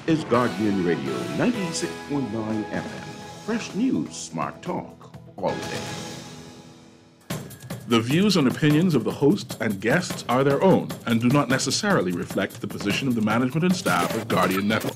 is Guardian Radio 96.9 FM. Fresh news, smart talk, all day. The views and opinions of the hosts and guests are their own and do not necessarily reflect the position of the management and staff of Guardian Network.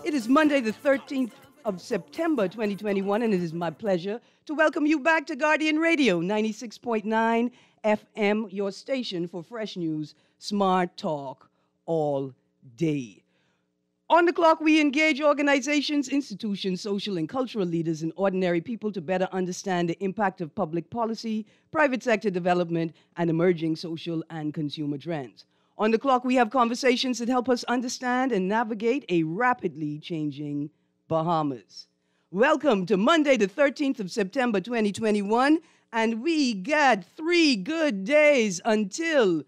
It is Monday, the 13th of September, 2021, and it is my pleasure to welcome you back to Guardian Radio, 96.9 FM, your station for fresh news, smart talk, all day. On the clock, we engage organizations, institutions, social and cultural leaders, and ordinary people to better understand the impact of public policy, private sector development, and emerging social and consumer trends. On the clock, we have conversations that help us understand and navigate a rapidly changing Bahamas. Welcome to Monday, the 13th of September, 2021, and we got 3 good days until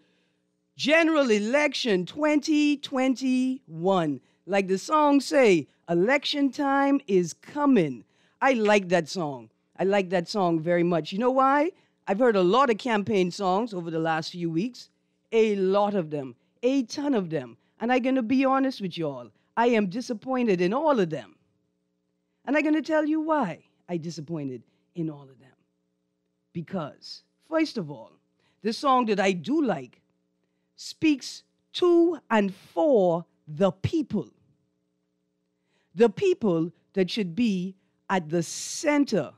General Election 2021. Like the song say, election time is coming. I like that song. I like that song very much. You know why? I've heard a lot of campaign songs over the last few weeks. A lot of them, a ton of them. And I'm going to be honest with y'all. I am disappointed in all of them. And I'm going to tell you why I'm disappointed in all of them. Because, first of all, the song that I do like speaks to and for the people. The people that should be at the center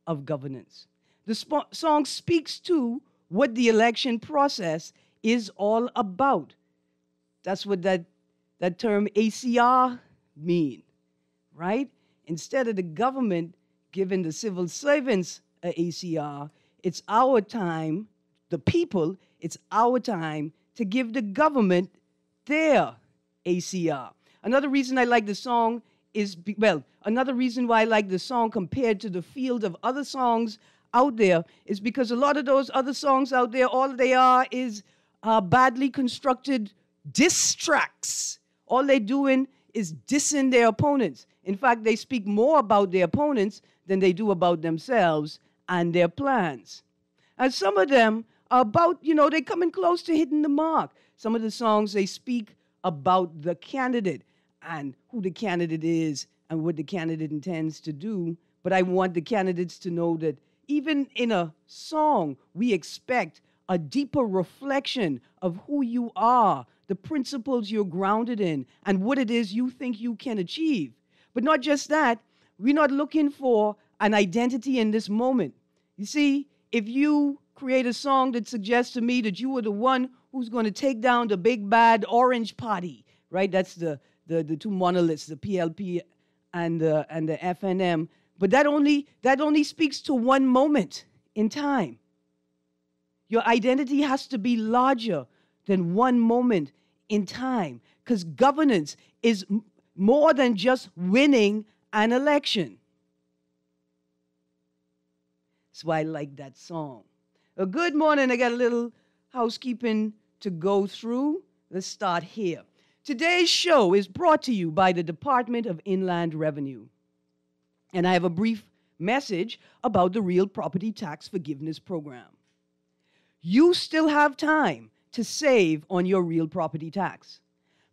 of governance. The song speaks to what the election process is all about. That's what that term ACR mean, right? Instead of the government giving the civil servants a ACR, it's our time, the people, it's our time to give the government their ACR. Another reason I like the song is, another reason why I like the song compared to the field of other songs out there is because a lot of those other songs out there, all they are is badly constructed diss tracks. All they're doing is dissing their opponents. In fact, they speak more about their opponents than they do about themselves and their plans. And some of them are about, they're coming close to hitting the mark. Some of the songs, they speak about the candidate and who the candidate is and what the candidate intends to do. But I want the candidates to know that even in a song, we expect a deeper reflection of who you are, the principles you're grounded in, and what it is you think you can achieve. But not just that, we're not looking for an identity in this moment. You see, if you create a song that suggests to me that you are the one who's going to take down the big bad orange party, right? That's the two monoliths, the PLP and the FNM. But that only speaks to one moment in time. Your identity has to be larger than one moment in time, because governance is more than just winning an election. That's why I like that song. Good morning. I got a little housekeeping to go through. Let's start here. Today's show is brought to you by the Department of Inland Revenue. And I have a brief message about the Real Property Tax Forgiveness Program. You still have time to save on your real property tax.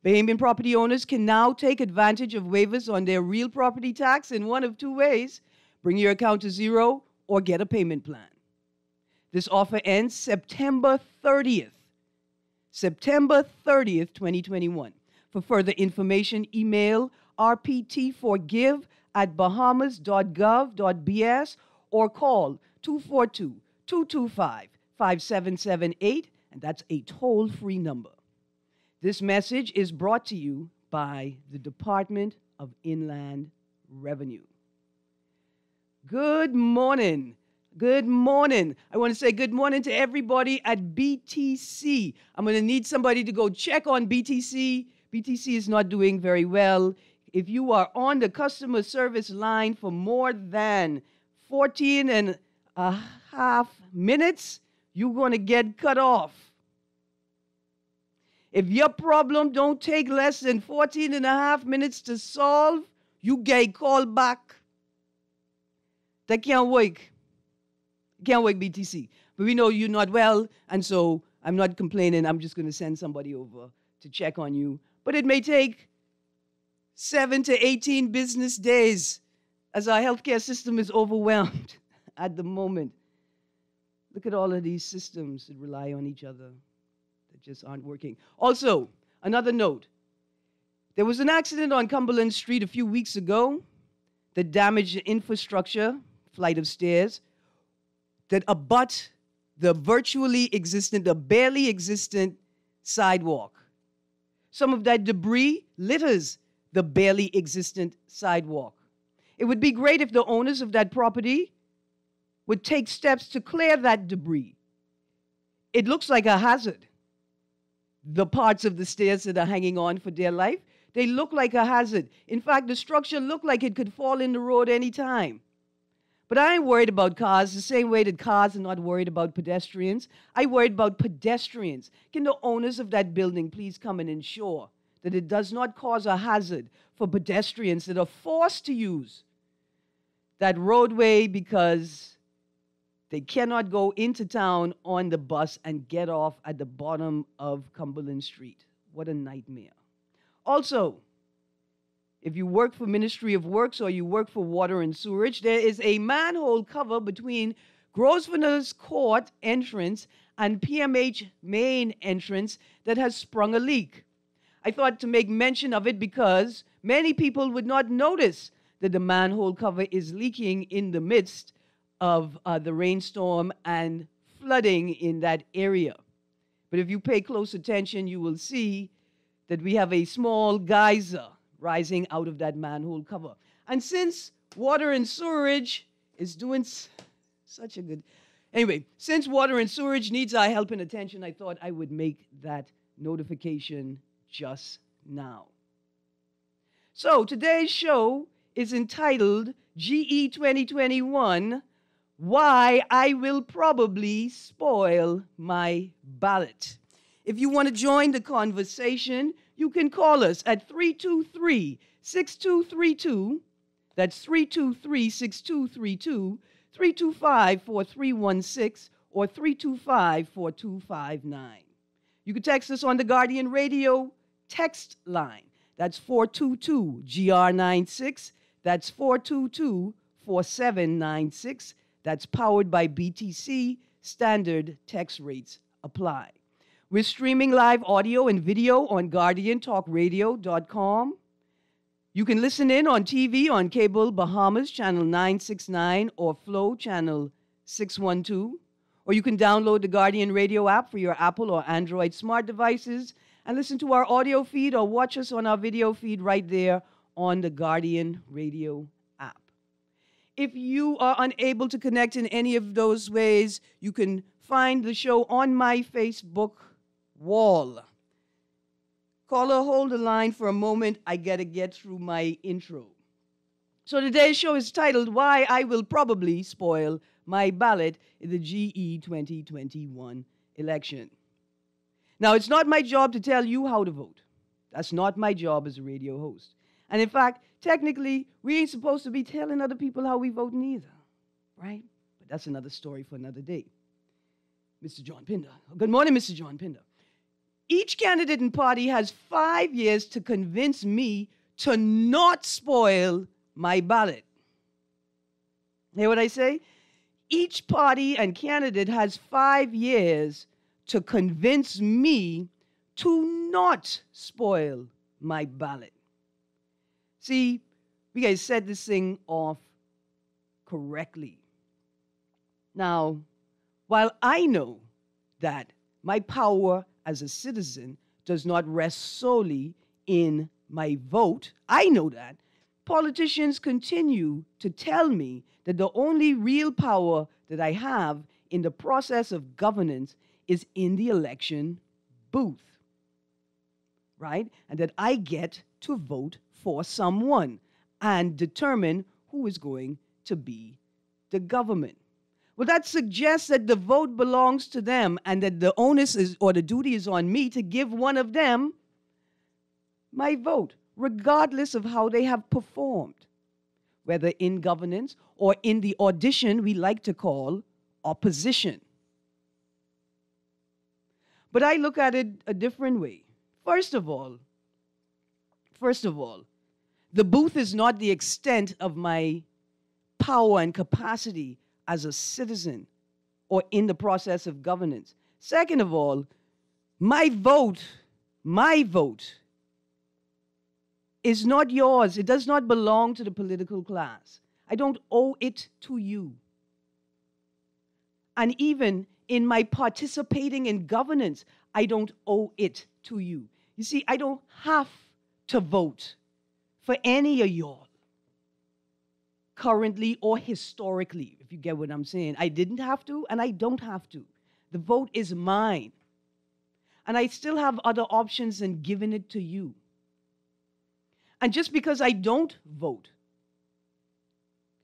Bahamian property owners can now take advantage of waivers on their real property tax in one of two ways: bring your account to zero or get a payment plan. This offer ends September 30th. September 30th, 2021. For further information, email rptforgive@real.gov. at bahamas.gov.bs or call 242-225-5778, and that's a toll-free number. This message is brought to you by the Department of Inland Revenue. Good morning. Good morning. I want to say good morning to everybody at BTC. I'm going to need somebody to go check on BTC. BTC is not doing very well. If you are on the customer service line for more than 14 and a half minutes, you're going to get cut off. If your problem don't take less than 14 and a half minutes to solve, you get called back. That can't work. Can't work, BTC. But we know you're not well, and so I'm not complaining. I'm just going to send somebody over to check on you. But it may take 7 to 18 business days as our healthcare system is overwhelmed at the moment. Look at all of these systems that rely on each other that just aren't working. Also, another note. There was an accident on Cumberland Street a few weeks ago that damaged the infrastructure, flight of stairs, that abut the barely existent sidewalk. Some of that debris litters the barely existent sidewalk. It would be great if the owners of that property would take steps to clear that debris. It looks like a hazard. The parts of the stairs that are hanging on for dear life, they look like a hazard. In fact, the structure looked like it could fall in the road any time. But I ain't worried about cars the same way that cars are not worried about pedestrians. I worried about pedestrians. Can the owners of that building please come and ensure that it does not cause a hazard for pedestrians that are forced to use that roadway because they cannot go into town on the bus and get off at the bottom of Cumberland Street? What a nightmare. Also, if you work for Ministry of Works or you work for Water and Sewerage, there is a manhole cover between Grosvenor's Court entrance and PMH main entrance that has sprung a leak. I thought to make mention of it because many people would not notice that the manhole cover is leaking in the midst of the rainstorm and flooding in that area. But if you pay close attention, you will see that we have a small geyser rising out of that manhole cover. And since Water and Sewerage is doing such a good... Anyway, since Water and Sewerage needs our help and attention, I thought I would make that notification just now. So today's show is entitled GE 2021, Why I Will Probably Spoil My Ballot. If you want to join the conversation, you can call us at 323-6232. That's 323-6232, 325-4316, or 325-4259. You can text us on the Guardian Radio text line. That's 422-GR96. That's 422-4796. That's powered by BTC. Standard text rates apply. We're streaming live audio and video on GuardianTalkRadio.com. You can listen in on TV on Cable Bahamas, Channel 969, or Flow, Channel 612. Or you can download the Guardian Radio app for your Apple or Android smart devices and listen to our audio feed or watch us on our video feed right there on the Guardian Radio app. If you are unable to connect in any of those ways, you can find the show on my Facebook wall. Caller, hold the line for a moment. I got to get through my intro. So today's show is titled, Why I Will Probably Spoil My Ballot in the GE 2021 election. Now, it's not my job to tell you how to vote. That's not my job as a radio host. And in fact, technically, we ain't supposed to be telling other people how we vote neither, right? But that's another story for another day. Mr. John Pinder. Good morning, Mr. John Pinder. Each candidate and party has 5 years to convince me to not spoil my ballot. Hear what I say? Each party and candidate has 5 years to convince me to not spoil my ballot. See, We got to set this thing off correctly. Now, while I know that my power as a citizen does not rest solely in my vote, I know that. Politicians continue to tell me that the only real power that I have in the process of governance is in the election booth, right? And that I get to vote for someone and determine who is going to be the government. Well, that suggests that the vote belongs to them and that the onus is, or the duty is on me to give one of them my vote, regardless of how they have performed, whether in governance or in the audition we like to call opposition. But I look at it a different way. First of all, the booth is not the extent of my power and capacity as a citizen or in the process of governance. Second of all, my vote is not yours. It does not belong to the political class. I don't owe it to you. And even in my participating in governance, I don't owe it to you. You see, I don't have to vote for any of y'all, currently or historically, if you get what I'm saying. I didn't have to, and I don't have to. The vote is mine. And I still have other options than giving it to you. And just because I don't vote,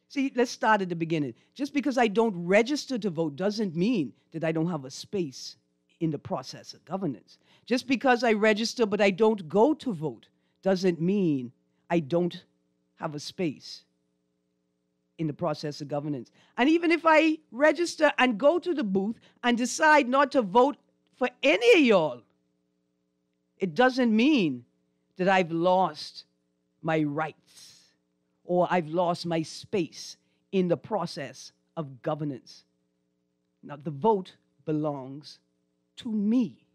see, let's start at the beginning. Just because I don't register to vote doesn't mean that I don't have a space in the process of governance. Just because I register but I don't go to vote doesn't mean I don't have a space in the process of governance. And even if I register and go to the booth and decide not to vote for any of y'all, it doesn't mean that I've lost my rights or I've lost my space in the process of governance. Now, the vote belongs to me.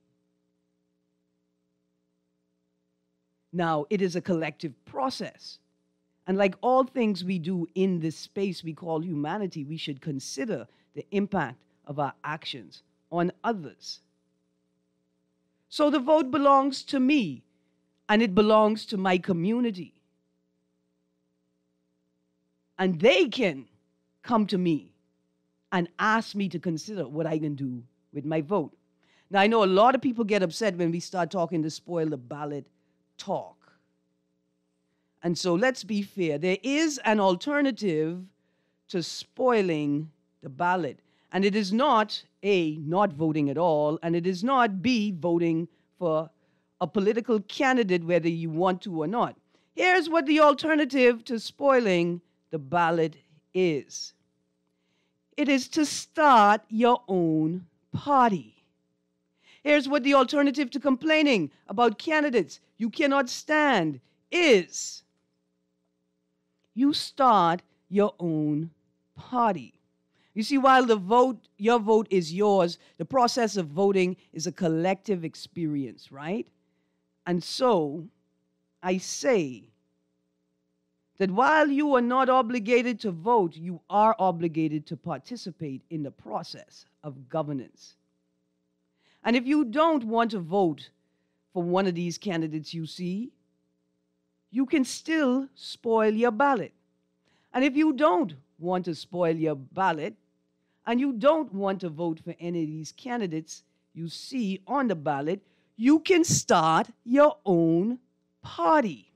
Now, it is a collective process. And like all things we do in this space we call humanity, we should consider the impact of our actions on others. So the vote belongs to me, and it belongs to my community. And they can come to me and ask me to consider what I can do with my vote. Now, I know a lot of people get upset when we start talking to spoil the ballot talk. And so let's be fair. There is an alternative to spoiling the ballot. And it is not A, not voting at all, and it is not B, voting for a political candidate whether you want to or not. Here's what the alternative to spoiling the ballot is. It is to start your own party. Here's what the alternative to complaining about candidates you cannot stand is. You start your own party. You see, while your vote is yours, the process of voting is a collective experience, right? And so, I say that while you are not obligated to vote, you are obligated to participate in the process of governance. And if you don't want to vote for one of these candidates you see, you can still spoil your ballot. And if you don't want to spoil your ballot, and you don't want to vote for any of these candidates you see on the ballot, you can start your own party.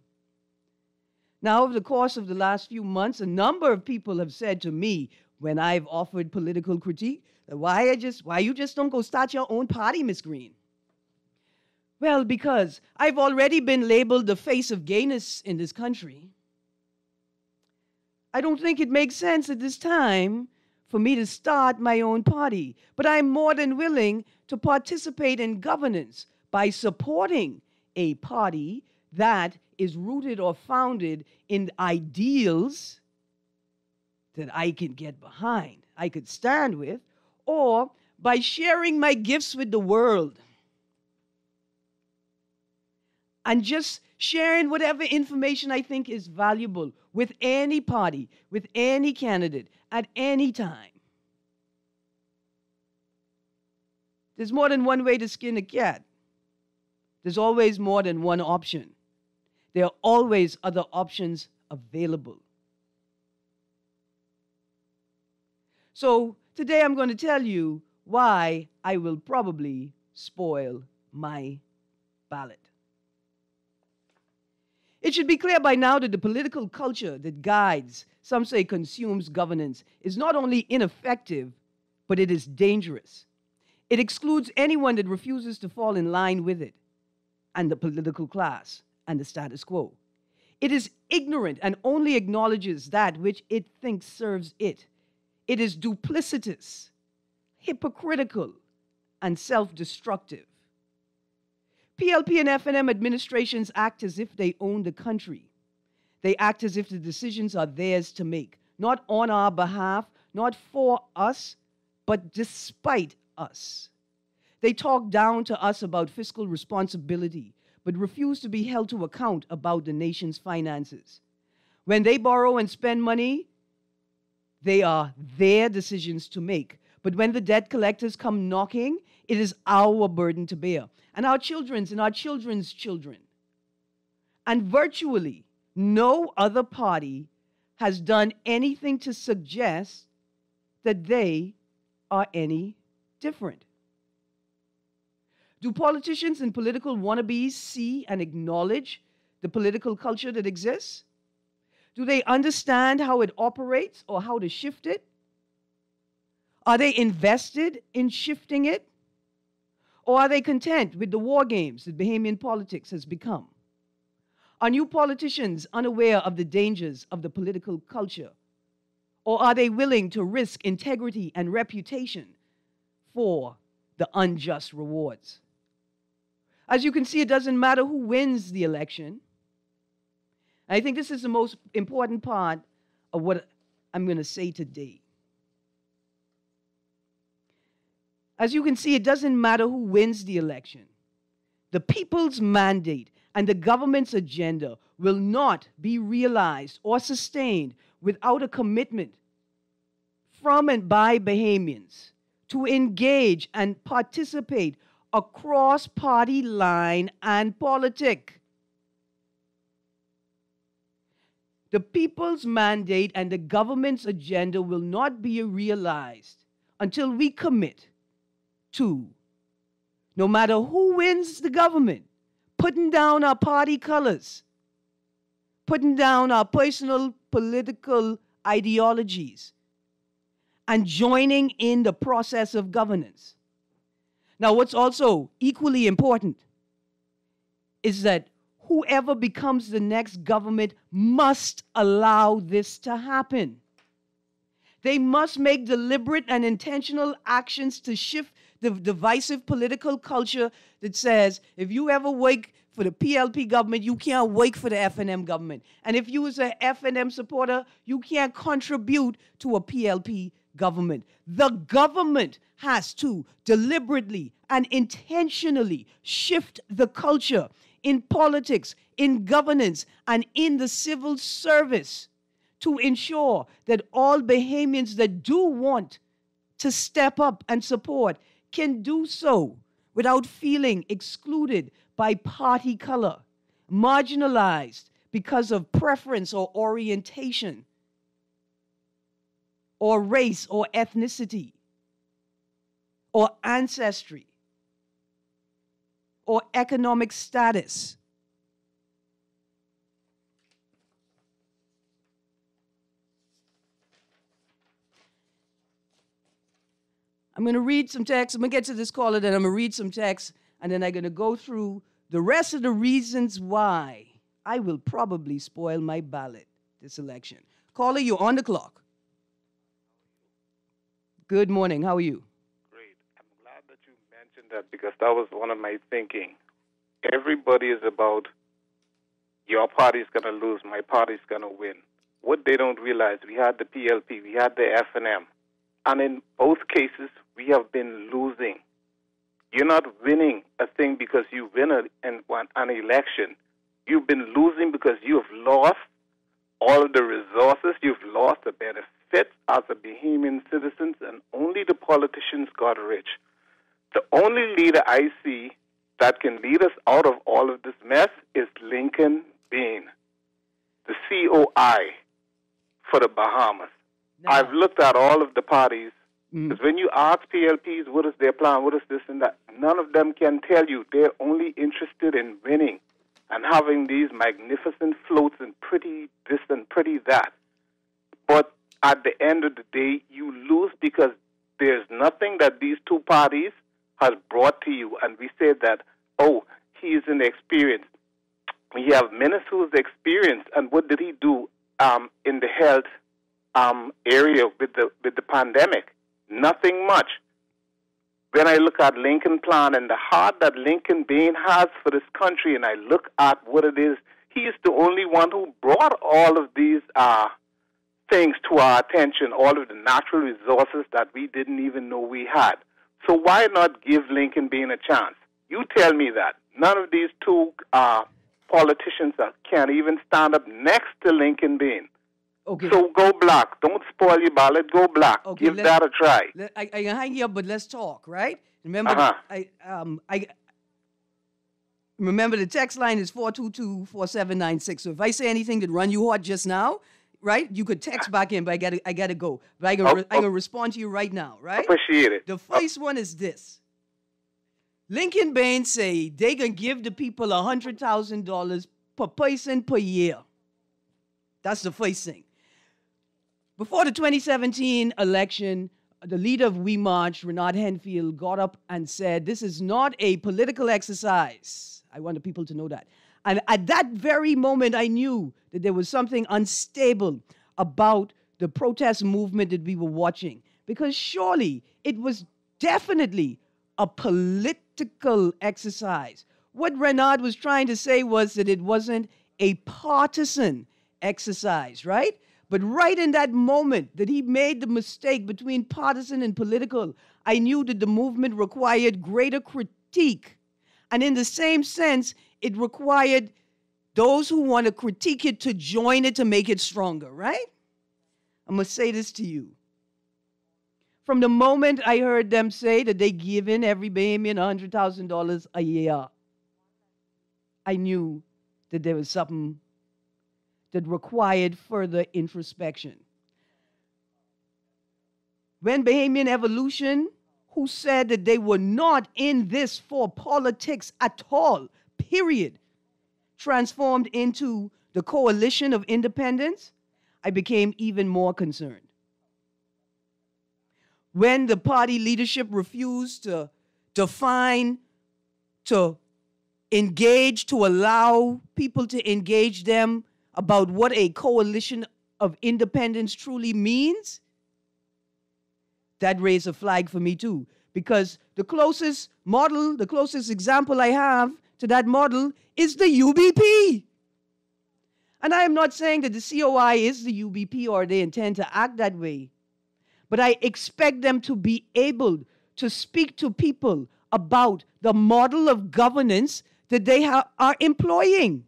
Now, over the course of the last few months, a number of people have said to me when I've offered political critique, why you just don't go start your own party, Miss Greene? Well, because I've already been labeled the face of gayness in this country. I don't think it makes sense at this time for me to start my own party, but I'm more than willing to participate in governance by supporting a party that is rooted or founded in ideals that I can get behind, I could stand with, or by sharing my gifts with the world. and just sharing whatever information I think is valuable with any party, with any candidate, at any time. There's more than one way to skin a cat. There's always more than one option. There are always other options available. So today I'm going to tell you why I will probably spoil my ballot. It should be clear by now that the political culture that guides, some say consumes governance, is not only ineffective, but it is dangerous. It excludes anyone that refuses to fall in line with it, and the political class, and the status quo. It is ignorant and only acknowledges that which it thinks serves it. It is duplicitous, hypocritical, and self-destructive. PLP and FNM administrations act as if they own the country. They act as if the decisions are theirs to make, not on our behalf, not for us, but despite us. They talk down to us about fiscal responsibility, but refuse to be held to account about the nation's finances. When they borrow and spend money, they are their decisions to make. But when the debt collectors come knocking, it is our burden to bear, and our children's and our children's children. And virtually no other party has done anything to suggest that they are any different. Do politicians and political wannabes see and acknowledge the political culture that exists? Do they understand how it operates or how to shift it? Are they invested in shifting it? Or are they content with the war games that Bahamian politics has become? Are new politicians unaware of the dangers of the political culture? Or are they willing to risk integrity and reputation for the unjust rewards? As you can see, it doesn't matter who wins the election. I think this is the most important part of what I'm going to say today. As you can see, it doesn't matter who wins the election. The people's mandate and the government's agenda will not be realized or sustained without a commitment from and by Bahamians to engage and participate across party line and politic. The people's mandate and the government's agenda will not be realized until we commit to, no matter who wins the government, putting down our party colors, putting down our personal political ideologies, and joining in the process of governance. Now, what's also equally important is that whoever becomes the next government must allow this to happen. They must make deliberate and intentional actions to shift the divisive political culture that says, if you ever work for the PLP government, you can't work for the FNM government. And if you was a FNM supporter, you can't contribute to a PLP government. The government has to deliberately and intentionally shift the culture in politics, in governance, and in the civil service to ensure that all Bahamians that do want to step up and support can do so without feeling excluded by party color, marginalized because of preference or orientation, or race or ethnicity, or ancestry, or economic status. I'm going to read some text. I'm going to get to this caller, then I'm going to read some text, and then I'm going to go through the rest of the reasons why I will probably spoil my ballot this election. Caller, you're on the clock. Good morning. How are you? Great. I'm glad that you mentioned that because that was one of my thinking. Everybody is about your party's going to lose, my party's going to win. What they don't realize, we had the PLP, we had the FNM, and in both cases, we have been losing. You're not winning a thing because you win an election. You've been losing because you've lost all of the resources. You've lost the benefits as a Bahamian citizens, and only the politicians got rich. The only leader I see that can lead us out of all of this mess is Lincoln Bain, the COI for the Bahamas. No. I've looked at all of the parties, because when you ask PLPs what is their plan, what is this and that, none of them can tell you. They're only interested in winning and having these magnificent floats and pretty this and pretty that. But at the end of the day, you lose because there's nothing that these two parties has brought to you. And we say that, oh, he is inexperienced. We have ministers who's experienced. And what did he do in the health area with the pandemic? Nothing much. When I look at Lincoln Plan and the heart that Lincoln Bain has for this country, and I look at what it is, he is the only one who brought all of these things to our attention, all of the natural resources that we didn't even know we had. So why not give Lincoln Bain a chance? You tell me that. None of these two politicians can even stand up next to Lincoln Bain. Okay. So go black. Don't spoil your ballot. Go black. Okay, Give that a try. I hang you up, but let's talk, right? Remember, I remember the text line is 422-4796. So if I say anything that run you hot just now, right, you could text back in, but I gotta go. But I can respond to you right now, right? Appreciate it. The first one is this. Lincoln Bain say they gonna give the people $100,000 per person per year. That's the first thing. Before the 2017 election, the leader of We March, Renard Henfield, got up and said, this is not a political exercise. I want the people to know that. And at that very moment, I knew that there was something unstable about the protest movement that we were watching. Because surely it was definitely a political exercise. What Renard was trying to say was that it wasn't a partisan exercise, right? But right in that moment that he made the mistake between partisan and political, I knew that the movement required greater critique. And in the same sense, it required those who want to critique it to join it to make it stronger, right? I'm going to say this to you. From the moment I heard them say that they give in every Bahamian $100,000 a year, I knew that there was something that required further introspection. When Bahamian Evolution, who said that they were not in this for politics at all, period, transformed into the Coalition of Independence, I became even more concerned. When the party leadership refused to define, to engage, to allow people to engage them about what a coalition of independence truly means, that raised a flag for me too. Because the closest model, the closest example I have to that model is the UBP. And I am not saying that the COI is the UBP or they intend to act that way. But I expect them to be able to speak to people about the model of governance that they are employing.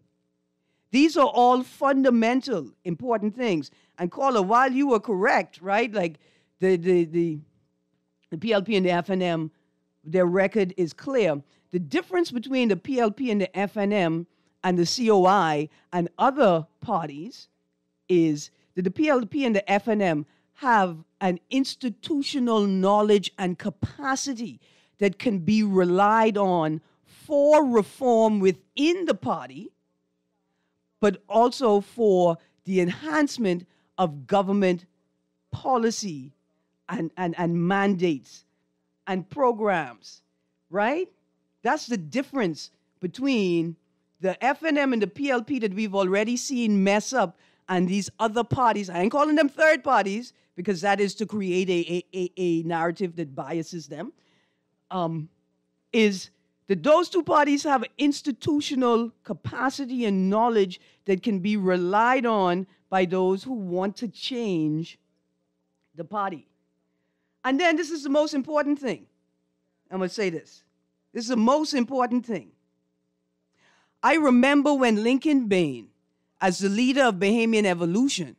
These are all fundamental, important things. And caller, while you were correct, right, like the PLP and the FNM, their record is clear. The difference between the PLP and the FNM and the COI and other parties is that the PLP and the FNM have an institutional knowledge and capacity that can be relied on for reform within the party, but also for the enhancement of government policy and mandates and programs, right? That's the difference between the FNM and the PLP that we've already seen mess up and these other parties. I ain't calling them third parties because that is to create a narrative that biases them, is that those two parties have institutional capacity and knowledge that can be relied on by those who want to change the party. And then this is the most important thing. I'm going to say this. This is the most important thing. I remember when Lincoln Bain, as the leader of Bahamian evolution,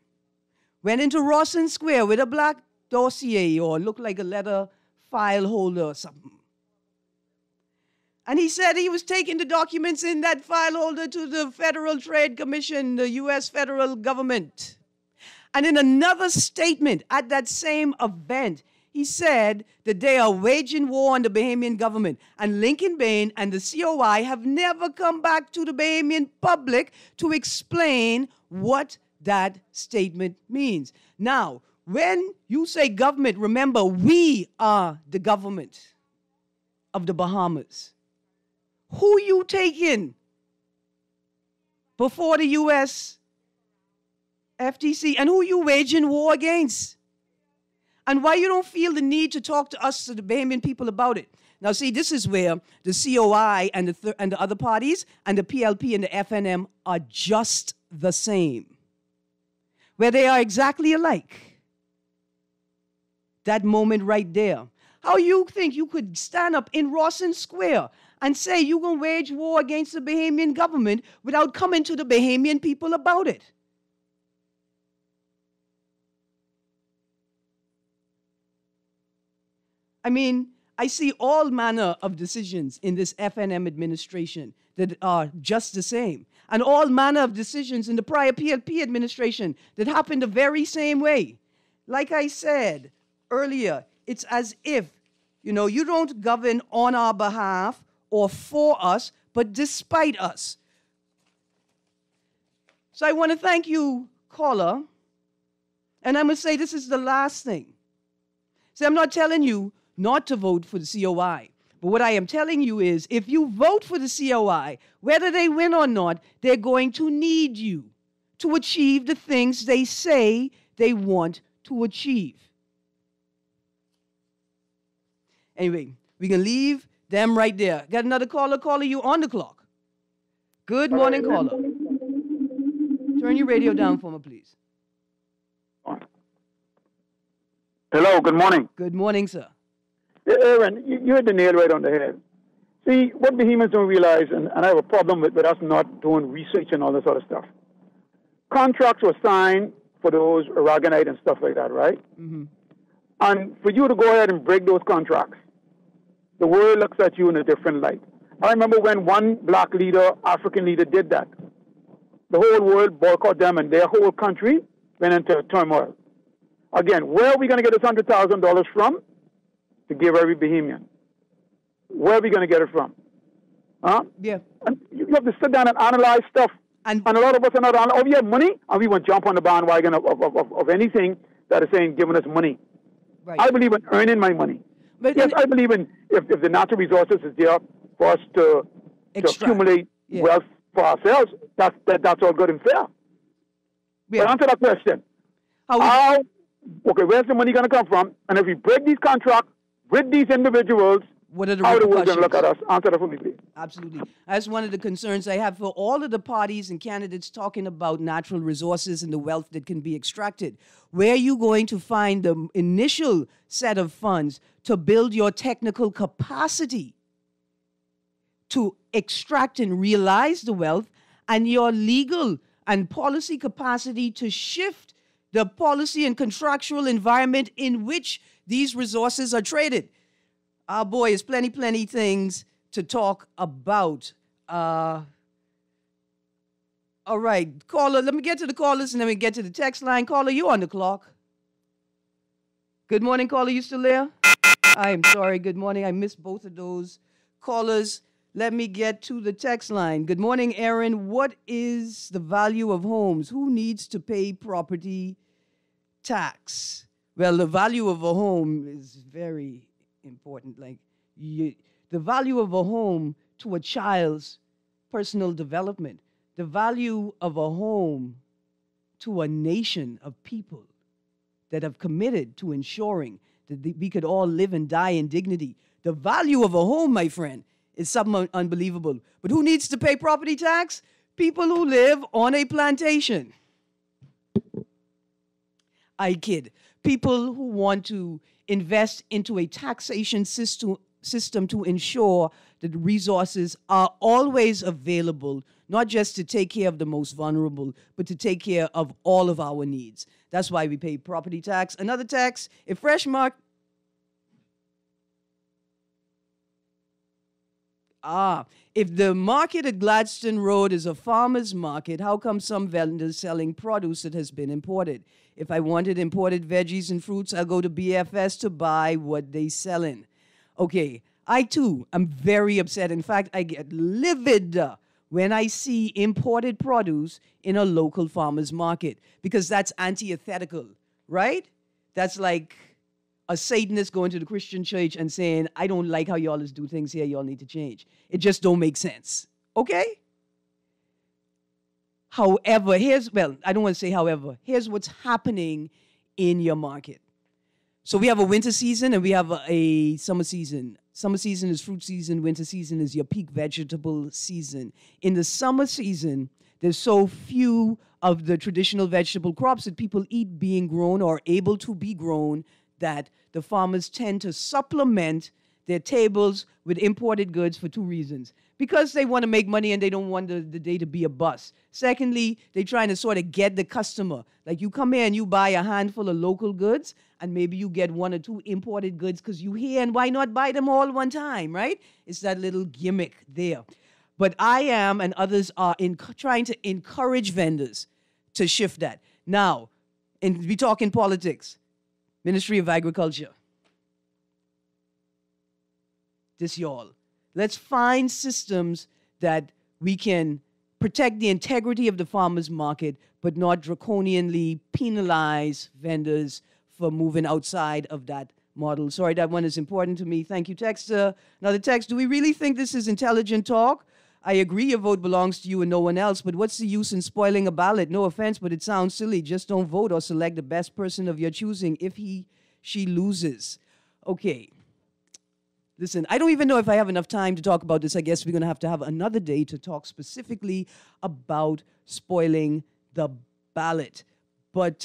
went into Rawson Square with a black dossier or looked like a letter file holder or something. And he said he was taking the documents in that file holder to the Federal Trade Commission, the U.S. federal government. And in another statement at that same event, he said that they are waging war on the Bahamian government. And Lincoln Bain and the COI have never come back to the Bahamian public to explain what that statement means. Now, when you say government, remember, we are the government of the Bahamas. Who you taking before the U.S. FTC and who you waging war against? And why you don't feel the need to talk to us, to the Bahamian people, about it? Now, see, this is where the COI and the other parties and the PLP and the FNM are just the same, where they are exactly alike. That moment right there. How you think you could stand up in Rawson Square and say you're going to wage war against the Bahamian government without coming to the Bahamian people about it? I mean, I see all manner of decisions in this FNM administration that are just the same, and all manner of decisions in the prior PLP administration that happened the very same way. Like I said earlier, it's as if, you don't govern on our behalf or for us, but despite us. So I want to thank you, caller, and I'm going to say this is the last thing. See, I'm not telling you not to vote for the COI. But what I am telling you is, if you vote for the COI, whether they win or not, they're going to need you to achieve the things they say they want to achieve. Anyway, we can leave them right there. Got another caller? Caller, you on the clock. Good morning, caller. Turn your radio down for me, please. Hello, good morning. Good morning, sir. Erin, you hit the nail right on the head. See, what Bahamians don't realize, and I have a problem with us not doing research and all this other stuff. Contracts were signed for those Aragonite and stuff like that, right? Mm-hmm. And for you to go ahead and break those contracts, the world looks at you in a different light. I remember when one black leader, African leader, did that. The whole world boycotted them and their whole country went into turmoil. Again, where are we going to get this $100,000 from to give every Bahamian? Where are we going to get it from? Huh? Yeah. And you have to sit down and analyze stuff. And a lot of us are not on. Oh, we have money, and we want to jump on the bandwagon of anything that is saying giving us money. Right. I believe in earning my money. But yes, I believe in if the natural resources is there for us to accumulate wealth for ourselves, that's all good and fair. Yeah. But answer that question. Where's the money going to come from? And if we break these contracts with these individuals, what are the how the world going to look at us? Answer that for me, please. Absolutely. That's one of the concerns I have for all of the parties and candidates talking about natural resources and the wealth that can be extracted. Where are you going to find the initial set of funds to build your technical capacity to extract and realize the wealth, and your legal and policy capacity to shift the policy and contractual environment in which these resources are traded? Our boy, is plenty things to talk about. All right, caller, let me get to the callers and then we get to the text line. Caller, you on the clock. Good morning, caller, you still there? I am sorry, good morning. I missed both of those callers. Let me get to the text line. Good morning, Erin. What is the value of homes? Who needs to pay property tax? Well, the value of a home is very important. Like the value of a home to a child's personal development, the value of a home to a nation of people that have committed to ensuring that we could all live and die in dignity. The value of a home, my friend, is something unbelievable. But who needs to pay property tax? People who live on a plantation. I kid. People who want to invest into a taxation system system to ensure that the resources are always available, not just to take care of the most vulnerable, but to take care of all of our needs. That's why we pay property tax. Another tax, if if the market at Gladstone Road is a farmer's market, how come some vendors selling produce that has been imported? If I wanted imported veggies and fruits, I'll go to BFS to buy what they selling. Okay, I too am very upset. In fact, I get livid when I see imported produce in a local farmer's market because that's antithetical, right? That's like a Satanist going to the Christian church and saying, I don't like how y'all do things here, y'all need to change. It just don't make sense, okay? However, I don't want to say however, here's what's happening in your market. So we have a winter season and we have a summer season. Summer season is fruit season, winter season is your peak vegetable season. In the summer season, there's so few of the traditional vegetable crops that people eat being grown or able to be grown that the farmers tend to supplement their tables with imported goods for two reasons. Because they want to make money and they don't want the day to be a bust. Secondly, they're trying to sort of get the customer. Like you come here and you buy a handful of local goods and maybe you get one or two imported goods because you here, and why not buy them all one time, right? It's that little gimmick there. But I am and others are trying to encourage vendors to shift that. Now, we talk in politics. Ministry of Agriculture. This y'all. Let's find systems that we can protect the integrity of the farmers market, but not draconianly penalize vendors for moving outside of that model. Sorry, that one is important to me. Thank you, Texter. Another text, do we really think this is intelligent talk? I agree your vote belongs to you and no one else, but what's the use in spoiling a ballot? No offense, but it sounds silly. Just don't vote or select the best person of your choosing if she loses. Okay. Listen, I don't even know if I have enough time to talk about this. I guess we're going to have another day to talk specifically about spoiling the ballot. But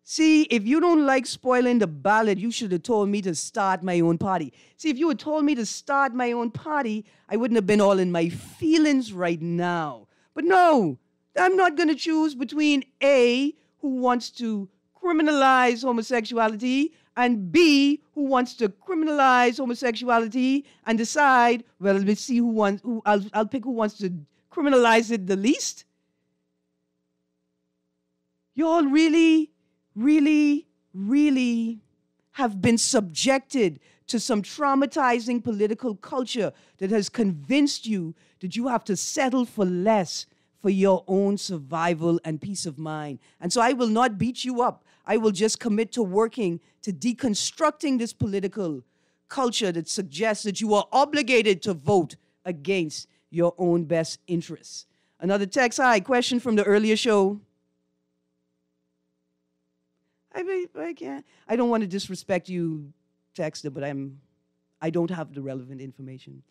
see, if you don't like spoiling the ballot, you should have told me to start my own party. See, if you had told me to start my own party, I wouldn't have been all in my feelings right now. But no, I'm not going to choose between A, who wants to criminalize homosexuality, and B, who wants to criminalize homosexuality and decide, well, let's see I'll pick who wants to criminalize it the least. Y'all really, really, really have been subjected to some traumatizing political culture that has convinced you that you have to settle for less for your own survival and peace of mind. And so I will not beat you up. I will just commit to working to deconstructing this political culture that suggests that you are obligated to vote against your own best interests. Another text, hi, question from the earlier show. I can't. I don't want to disrespect you, Texter, but I don't have the relevant information.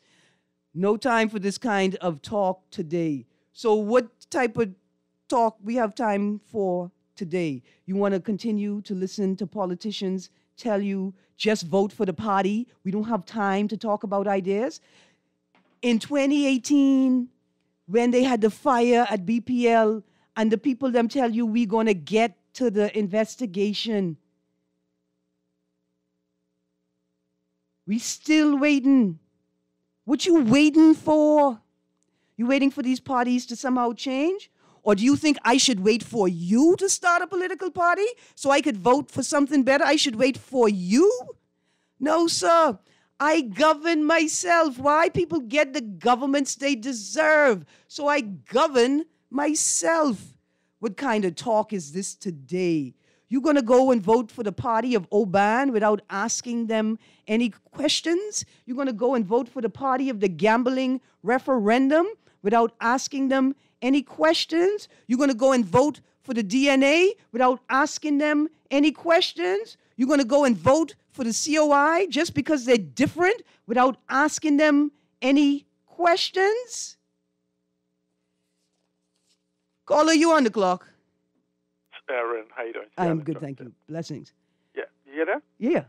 No time for this kind of talk today. So what type of talk we have time for today? You want to continue to listen to politicians tell you just vote for the party? We don't have time to talk about ideas. In 2018, when they had the fire at BPL and the people them tell you we're going to get to the investigation, we still waiting. What you waiting for? You waiting for these parties to somehow change? Or do you think I should wait for you to start a political party so I could vote for something better? I should wait for you? No, sir. I govern myself. Why? People get the governments they deserve. So I govern myself. What kind of talk is this today? You going to go and vote for the party of Oban without asking them any questions? You're going to go and vote for the party of the gambling referendum without asking them any questions? You're going to go and vote for the DNA without asking them any questions? You're going to go and vote for the COI just because they're different without asking them any questions? Caller, you on the clock. Erin, how you doing? I'm good, thank you. Blessings. Yeah, you hear that? Yeah.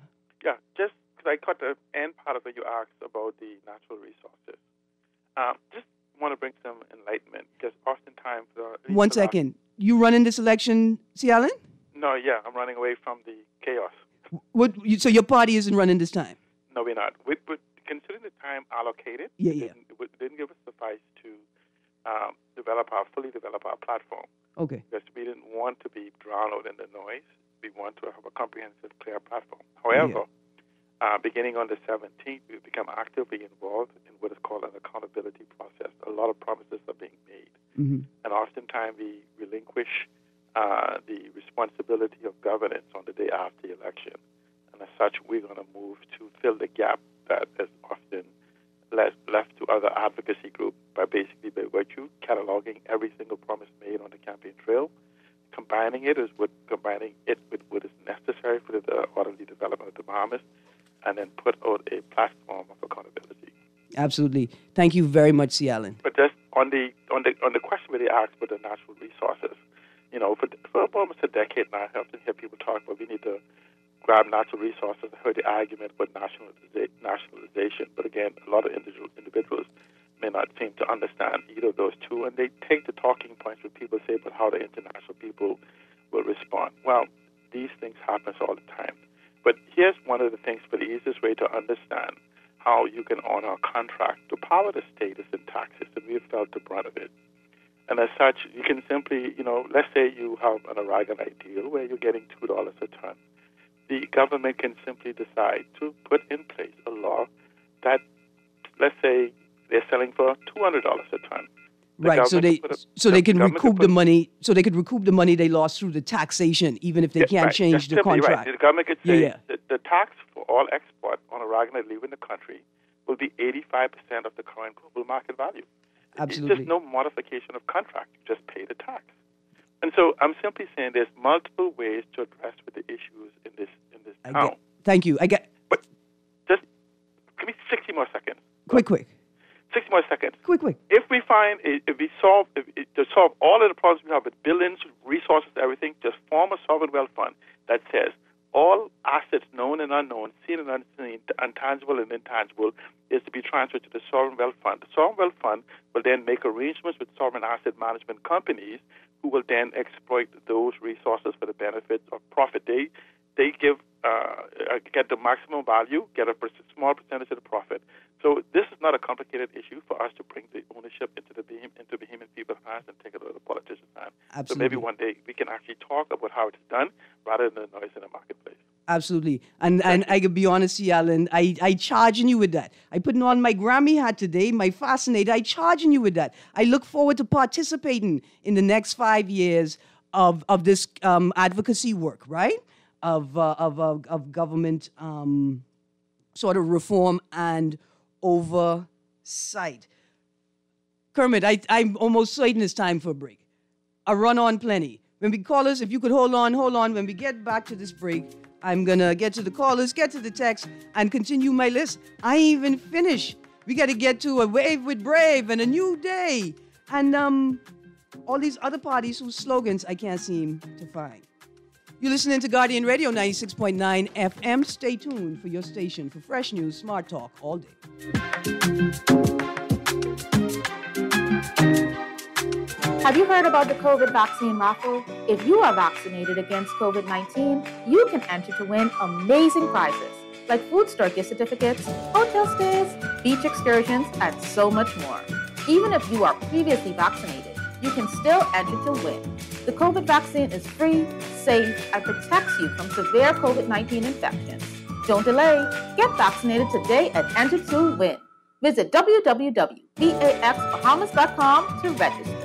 Yeah, just I caught the end part of it. You asked about the natural resources. Just want to bring some enlightenment because oftentimes... 1 second. You running this election, C. Allen? No, yeah, I'm running away from the chaos. So your party isn't running this time? No, we're not. But considering the time allocated, it didn't give us suffice to fully develop our platform. Okay. Because we didn't want to be drowned out in the noise. We want to have a comprehensive, clear platform. However, beginning on the 17th, we've become actively involved in what is called an accountability process. A lot of promises are being made. Mm-hmm. And oftentimes we relinquish the responsibility of governance on the day after the election. And as such, we're going to move to fill the gap that is often left to other advocacy groups by virtue cataloging every single promise made on the campaign trail, combining it with what is necessary for the orderly development of the Bahamas, and then put out a platform of accountability. Absolutely. Thank you very much, C. Allen. But just on the question where they asked about the natural resources, for almost a decade now, I often hear people talk about we need to grab natural resources. I heard the argument about nationalization, but again, a lot of individuals may not seem to understand either of those two, and they take the talking points when people say about how the international people will respond. Well, these things happen all the time. But here's one of the things for the easiest way to understand how you can honor a contract. The power of the state is in taxes, and we have felt the brunt of it. And as such, you can simply, let's say you have an aragonite deal where you're getting $2 a ton. The government can simply decide to put in place a law that, let's say, they're selling for $200 a ton. Right, so they can recoup the money. So they could recoup the money they lost through the taxation, even if they can't change the contract. Right. The government could say that the tax for all export on aragonite leaving the country will be 85% of the current global market value. Absolutely. It's just no modification of contract. You just pay the tax. And so I'm simply saying there's multiple ways to address with the issues in this town. Thank you. But just give me 60 more seconds. Quick. 60 more seconds. Quick. If we to solve all of the problems we have with billions, resources, everything, just form a sovereign wealth fund that says all assets known and unknown, seen and unseen, intangible and intangible, is to be transferred to the sovereign wealth fund. The sovereign wealth fund will then make arrangements with sovereign asset management companies who will then exploit those resources for the benefits of profit. They give get the maximum value, get a small percentage of the profit. So this is not a complicated issue for us to bring the ownership into Bahamian people's hands and take it out of the politicians' hands. Absolutely. So maybe one day we can actually talk about how it's done rather than the noise in the marketplace. Absolutely. And I could be honest, C. Allen, I charging you with that. I putting on my Grammy hat today, my fascinator. I charging you with that. I look forward to participating in the next 5 years of this advocacy work, right? Of government sort of reform and oversight. Kermit, I'm almost certain it's time for a break. I run on plenty. When we callers, if you could hold on. When we get back to this break, I'm going to get to the callers, get to the text, and continue my list. I ain't even finished. We got to get to A Wave with Brave and A New Day. And all these other parties whose slogans I can't seem to find. You're listening to Guardian Radio 96.9 FM. Stay tuned for your station for fresh news, smart talk all day. Have you heard about the COVID vaccine raffle? If you are vaccinated against COVID-19, you can enter to win amazing prizes like food store gift certificates, hotel stays, beach excursions, and so much more. Even if you are previously vaccinated, you can still enter to win. The COVID vaccine is free, safe, and protects you from severe COVID-19 infections. Don't delay. Get vaccinated today and enter to win. Visit www.vaxbahamas.com to register.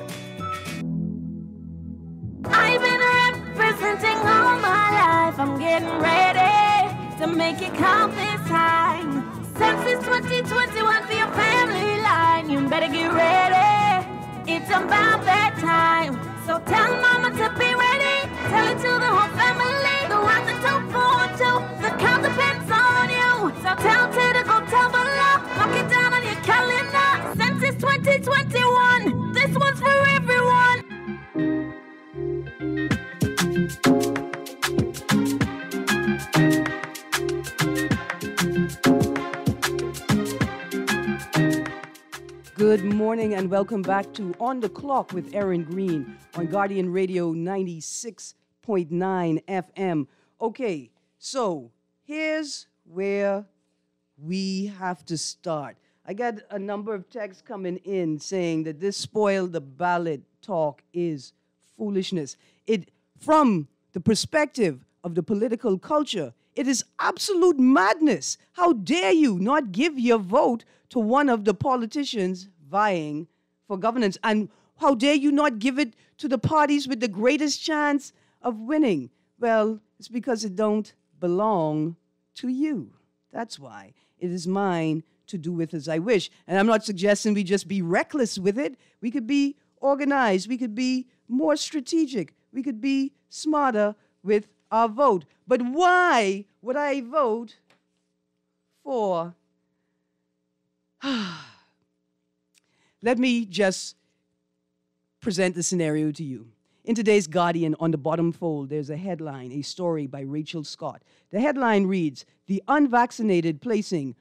I've been representing all my life. I'm getting ready to make it count this time. Census 2021 for your family line. You better get ready. It's about that time. So tell mama to be ready. Tell it to the whole family. The ones that don't forward to. The count depends on you. So tell Ted to go tell below. Mark it down on your calendar. Census 2021. This one's for everyone. Good morning and welcome back to On the Clock with Erin Greene on Guardian Radio 96.9 FM. Okay, so here's where we have to start. I got a number of texts coming in saying that this spoil the ballot talk is foolishness. From the perspective of the political culture, it is absolute madness. How dare you not give your vote to one of the politicians vying for governance? And how dare you not give it to the parties with the greatest chance of winning? Well, it's because it don't belong to you. That's why. It is mine to do with as I wish. And I'm not suggesting we just be reckless with it. We could be organized. We could be more strategic. We could be smarter with our vote. But why would I vote for... Let me just present the scenario to you. In today's Guardian, on the bottom fold, there's a headline, a story by Rachel Scott. The headline reads, "The unvaccinated placing,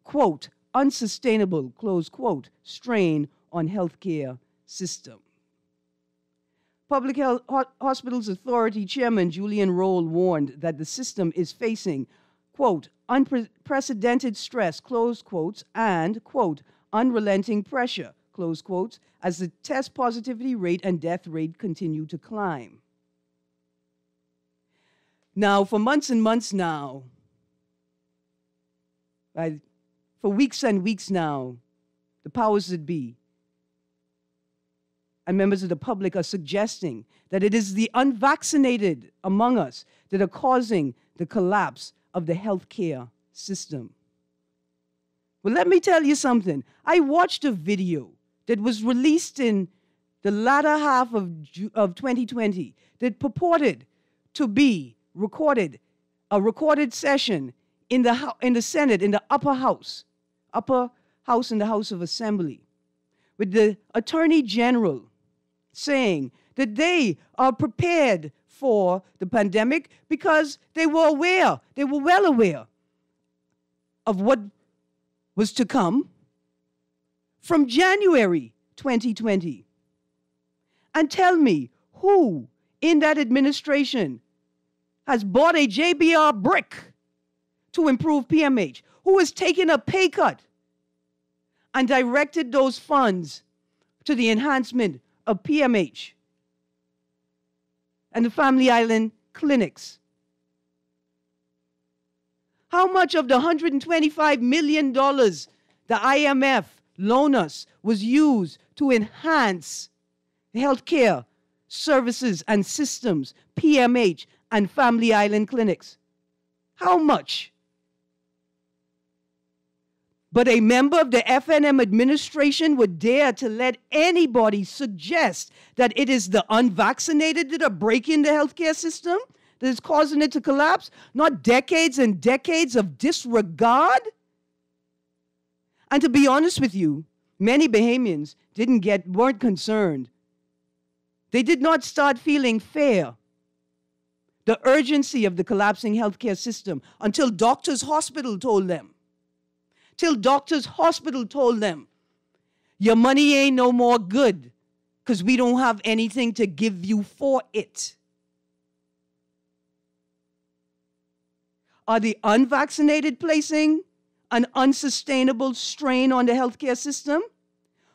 quote, unsustainable, close quote, strain on healthcare system." Public Health Hospitals Authority Chairman Julian Roll warned that the system is facing, quote, unprecedented stress, close quotes, and, quote, unrelenting pressure, close quotes, as the test positivity rate and death rate continue to climb. Now, for months and months now, for weeks and weeks now, the powers that be and members of the public are suggesting that it is the unvaccinated among us that are causing the collapse of the healthcare system. Well, let me tell you something. I watched a video that was released in the latter half of 2020 that purported to be a recorded session in the Senate, in the upper house in the House of Assembly, with the Attorney General saying that they are prepared for the pandemic because they were well aware of what was to come from January 2020. And tell me, who in that administration has bought a JBR brick to improve PMH? Who has taken a pay cut and directed those funds to the enhancement of PMH and the Family Island clinics? How much of the $125 million the IMF loaned us was used to enhance healthcare services and systems, PMH and Family Island clinics? How much? But a member of the FNM administration would dare to let anybody suggest that it is the unvaccinated that are breaking the healthcare system that is causing it to collapse, not decades and decades of disregard? And to be honest with you, many Bahamians weren't concerned. They did not start feeling fear, the urgency of the collapsing healthcare system, until Doctors Hospital told them. Till Doctors Hospital told them, your money ain't no more good because we don't have anything to give you for it. Are the unvaccinated placing an unsustainable strain on the healthcare system?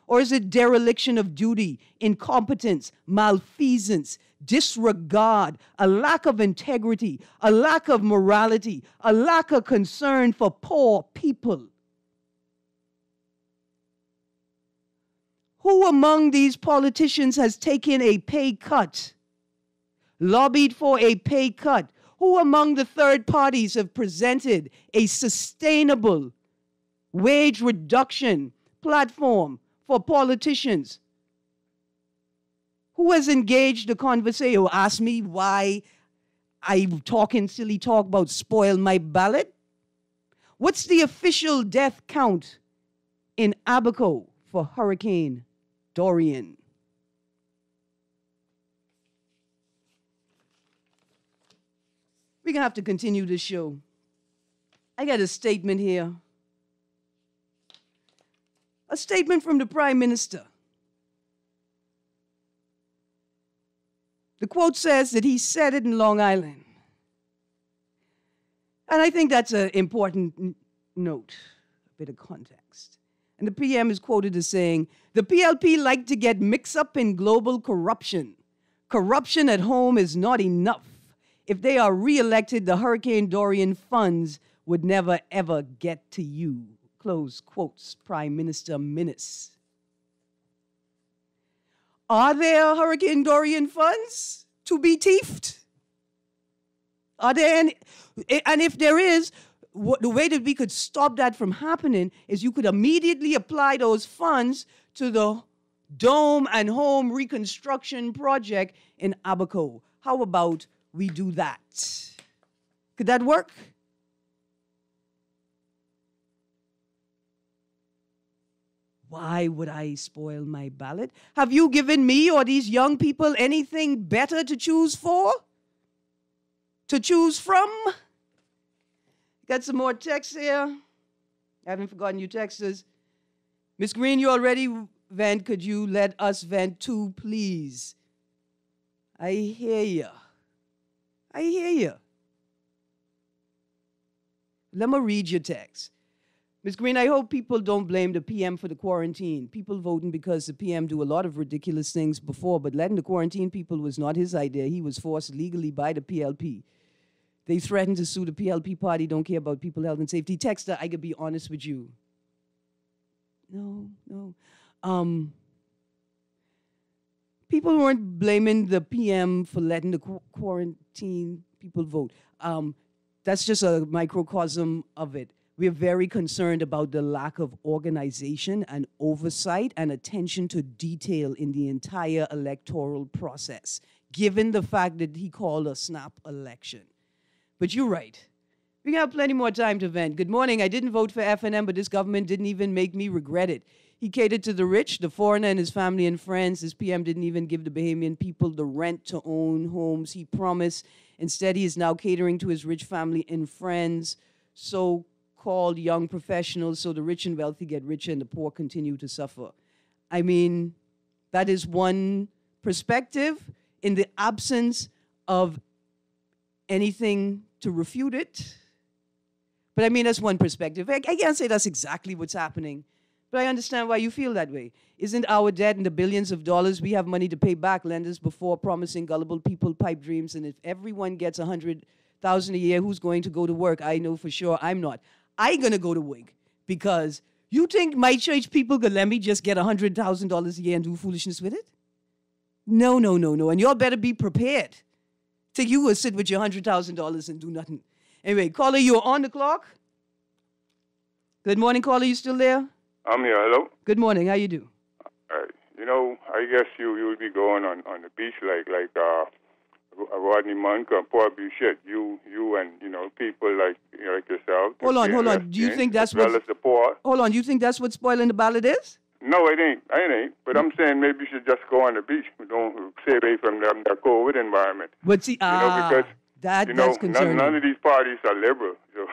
Or is it dereliction of duty, incompetence, malfeasance, disregard, a lack of integrity, a lack of morality, a lack of concern for poor people? Who among these politicians has taken a pay cut, lobbied for a pay cut? Who among the third parties have presented a sustainable wage reduction platform for politicians? Who has engaged the conversation or asked me why I'm talking silly talk about spoil my ballot? What's the official death count in Abaco for Hurricane Dorian? We're going to have to continue this show. I got a statement here. A statement from the Prime Minister. The quote says that he said it in Long Island. And I think that's an important note, a bit of context. And the PM is quoted as saying, the PLP like to get mixed up in global corruption. Corruption at home is not enough. If they are reelected, the Hurricane Dorian funds would never, ever get to you. Close quotes, Prime Minister Minnis. Are there Hurricane Dorian funds to be thiefed? Are there any? And if there is, the way that we could stop that from happening is you could immediately apply those funds to the dome and home reconstruction project in Abaco. How about we do that? Could that work? Why would I spoil my ballot? Have you given me or these young people anything better to choose for? To choose from? Got some more texts here. I haven't forgotten you texters. Miss Greene, you already vent. Could you let us vent too, please? I hear you. I hear you. Let me read your text. Ms. Greene, I hope people don't blame the PM for the quarantine. People voting because the PM do a lot of ridiculous things before, but letting the quarantine people was not his idea. He was forced legally by the PLP. They threatened to sue the PLP party, don't care about people health and safety. Texter, I could be honest with you. No. People weren't blaming the PM for letting the quarantine people vote. That's just a microcosm of it. We're very concerned about the lack of organization and oversight and attention to detail in the entire electoral process, given the fact that he called a snap election. But you're right. We have plenty more time to vent. Good morning. I didn't vote for FNM, but this government didn't even make me regret it. He catered to the rich, the foreigner, and his family and friends. This PM didn't even give the Bahamian people the rent to own homes he promised. Instead, he is now catering to his rich family and friends, so-called young professionals, so the rich and wealthy get richer and the poor continue to suffer. I mean, that is one perspective in the absence of anything to refute it. But I mean, that's one perspective. I can't say that's exactly what's happening, but I understand why you feel that way. Isn't our debt in the billions of dollars? We have money to pay back lenders before promising gullible people pipe dreams. And if everyone gets $100,000 a year, who's going to go to work? I know for sure I'm not. I'm going to go to work because you think my church people could let me just get $100,000 a year and do foolishness with it? No. And y'all better be prepared. Till you will sit with your $100,000 and do nothing. Anyway, caller, you're on the clock. Good morning, caller. You still there? I'm here. Hello. Good morning. How you do? You know, I guess you would be going on the beach like Rodney Monk or Paul Bouchette. You and people like yourself. Hold on. Do you think that's what? The poor. Hold on. Do you think that's what spoiling the ballot is? No, it ain't. But I'm saying maybe you should just go on the beach. Don't stay away from the COVID environment. But see, because that's concerning. None of these parties are liberal. So,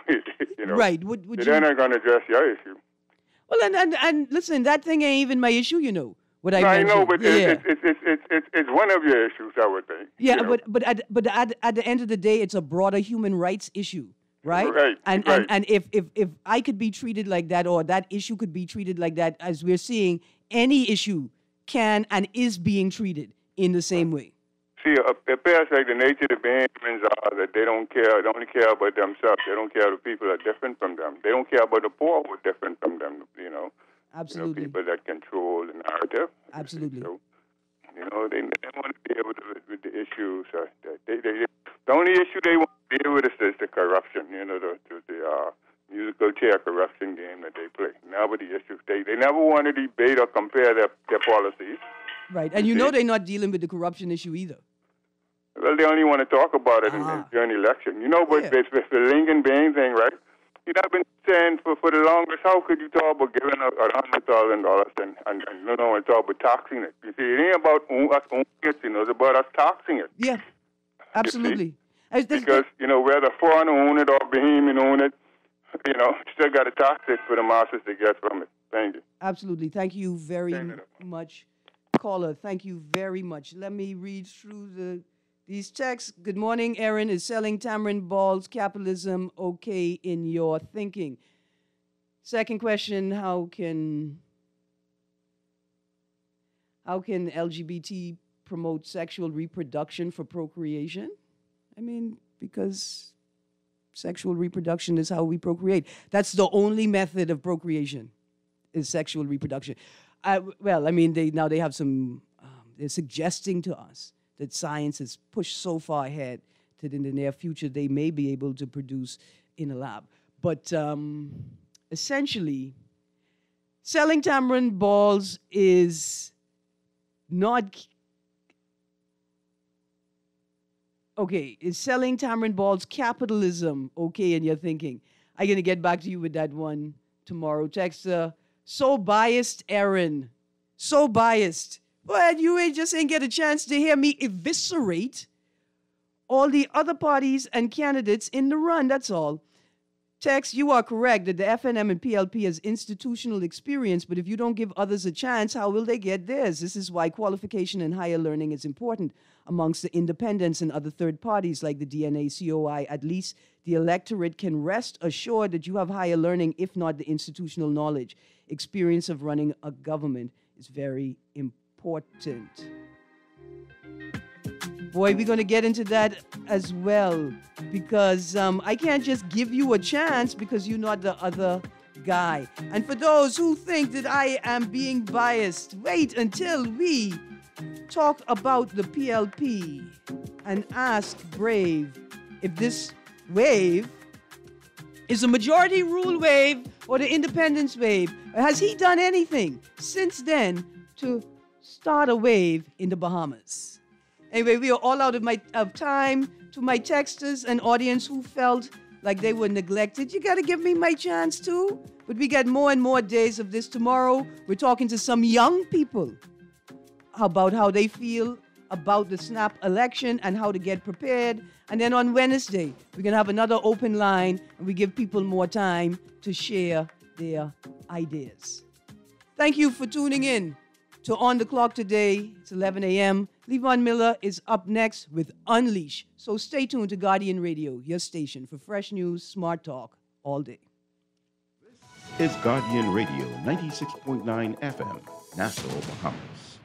right. They're not going to address your issue. Well, and listen, that thing ain't even my issue, What I mentioned. I know, but it's one of your issues, I would think. Yeah, but at the end of the day, it's a broader human rights issue, right? Right. And if I could be treated like that, or that issue could be treated like that, as we're seeing, any issue can and is being treated in the same way. See, it appears like the nature of the Bahamians are that they only care about themselves. They don't care the people that are different from them. They don't care about the poor who are different from them, Absolutely. People that control the narrative. Absolutely. So, they want to deal with the issues. The only issue they want to deal with is the corruption, the musical chair corruption game that they play. Now with the issues, they never want to debate or compare their policies. Right, and they're not dealing with the corruption issue either. Well, they only want to talk about it during the election. But with the Lincoln Bain thing, right? I've been saying for the longest, how could you talk about giving out $100,000 and talk about taxing it? You see, it ain't about us owning it, it's about us taxing it. Yeah, absolutely. Because, whether foreigner own it or Bahamian own it, still got to tax it for the masses to get from it. Thank you. Absolutely. Thank you very much, caller. Thank you very much. Let me read through these texts. Good morning, Erin. Is selling tamarind balls capitalism okay in your thinking? Second question, how can LGBT promote sexual reproduction for procreation? I mean, because sexual reproduction is how we procreate. That's the only method of procreation, is sexual reproduction. Well, I mean, they have some, they're suggesting to us that science has pushed so far ahead that in the near future they may be able to produce in a lab. But essentially, selling tamarind balls is not... Okay, is selling tamarind balls capitalism okay in your thinking? I'm going to get back to you with that one tomorrow. Texter, so biased, Erin. So biased. But you ain't get a chance to hear me eviscerate all the other parties and candidates in the run, that's all. Tex, you are correct that the FNM and PLP has institutional experience, but if you don't give others a chance, how will they get theirs? This is why qualification and higher learning is important amongst the independents and other third parties like the DNA, COI. At least the electorate can rest assured that you have higher learning, if not the institutional knowledge. Experience of running a government is very important. Boy, we're going to get into that as well, because I can't just give you a chance because you're not the other guy. And for those who think that I am being biased, wait until we talk about the PLP and ask Brave if this wave is a majority rule wave or the independence wave. Has he done anything since then to start a wave in the Bahamas? Anyway, we are all out of time. To my texters and audience who felt like they were neglected, you got to give me my chance too. But we got more and more days of this. Tomorrow, we're talking to some young people about how they feel about the snap election and how to get prepared. And then on Wednesday, we're going to have another open line, and we give people more time to share their ideas. Thank you for tuning in to On the Clock today. It's 11 a.m. Levon Miller is up next with Unleash. So stay tuned to Guardian Radio, your station for fresh news, smart talk, all day. This is Guardian Radio, 96.9 FM, Nassau, Bahamas.